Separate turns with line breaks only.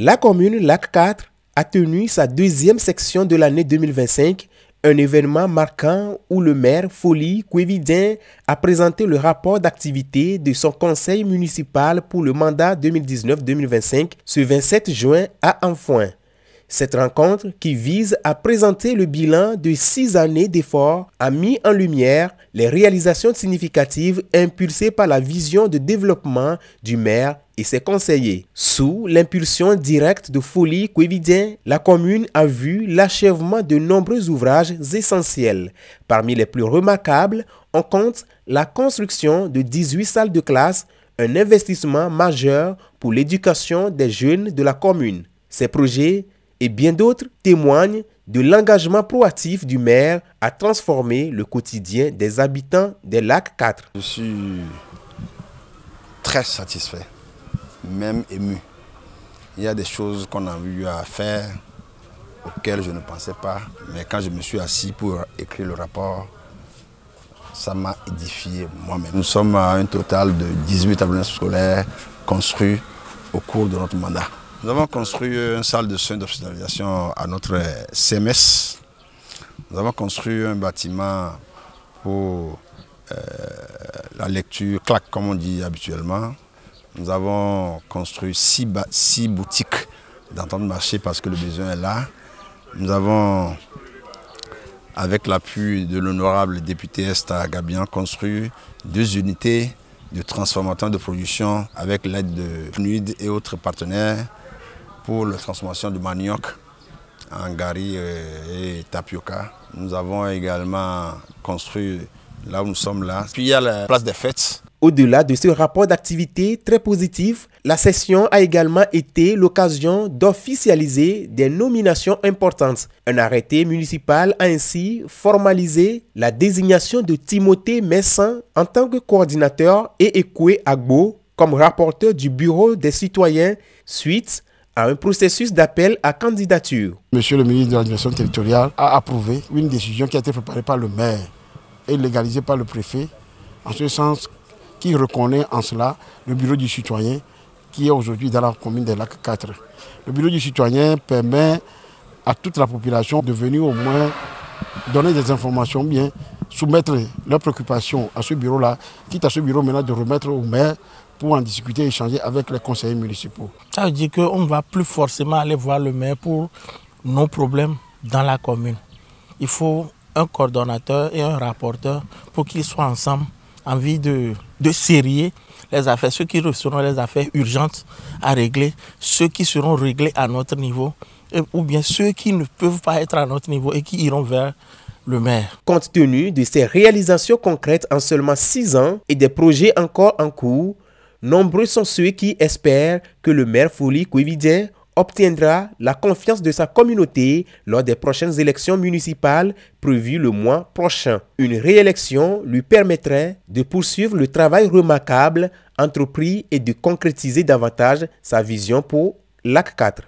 La commune Lac 4 a tenu sa deuxième section de l'année 2025, un événement marquant où le maire Foli Kouévidien a présenté le rapport d'activité de son conseil municipal pour le mandat 2019-2025 ce 27 juin à Anfouin. Cette rencontre, qui vise à présenter le bilan de 6 années d'efforts, a mis en lumière les réalisations significatives impulsées par la vision de développement du maire et ses conseillers. Sous l'impulsion directe de Foli Kouévidien, la commune a vu l'achèvement de nombreux ouvrages essentiels. Parmi les plus remarquables, on compte la construction de 18 salles de classe, un investissement majeur pour l'éducation des jeunes de la commune. Ces projets et bien d'autres témoignent de l'engagement proactif du maire à transformer le quotidien des habitants des Lacs 4.
Je suis très satisfait, même ému. Il y a des choses qu'on a eu à faire auxquelles je ne pensais pas, mais quand je me suis assis pour écrire le rapport, ça m'a édifié moi-même. Nous sommes à un total de 18 établissements scolaires construits au cours de notre mandat. Nous avons construit une salle de soins d'hospitalisation à notre CMS. Nous avons construit un bâtiment pour la lecture claque, comme on dit habituellement. Nous avons construit 6 boutiques dans notre marché parce que le besoin est là. Nous avons, avec l'appui de l'honorable député Esther Gabian, construit 2 unités de transformateur de production avec l'aide de Fluide et autres partenaires pour la transformation du manioc en gari et tapioca. Nous avons également construit là où nous sommes là. Puis il y a la place des fêtes.
Au-delà de ce rapport d'activité très positif, la session a également été l'occasion d'officialiser des nominations importantes. Un arrêté municipal a ainsi formalisé la désignation de Timothée Messan en tant que coordinateur et Ekwe Agbo comme rapporteur du Bureau des citoyens suite à un processus d'appel à candidature.
Monsieur le ministre de l'administration territoriale a approuvé une décision qui a été préparée par le maire et légalisée par le préfet, en ce sens qui reconnaît en cela le bureau du citoyen qui est aujourd'hui dans la commune des Lacs 4. Le bureau du citoyen permet à toute la population de venir au moins donner des informations, bien soumettre leurs préoccupations à ce bureau-là, quitte à ce bureau maintenant de remettre au maire pour en discuter et échanger avec les conseillers municipaux.
Ça veut dire qu'on ne va plus forcément aller voir le maire pour nos problèmes dans la commune. Il faut un coordonnateur et un rapporteur pour qu'ils soient ensemble en vue de sérier les affaires, ceux qui seront les affaires urgentes à régler, ceux qui seront réglés à notre niveau, ou bien ceux qui ne peuvent pas être à notre niveau et qui iront vers le maire.
Compte tenu de ces réalisations concrètes en seulement 6 ans et des projets encore en cours, nombreux sont ceux qui espèrent que le maire Foli Kouévidien obtiendra la confiance de sa communauté lors des prochaines élections municipales prévues le mois prochain. Une réélection lui permettrait de poursuivre le travail remarquable entrepris et de concrétiser davantage sa vision pour Lac 4.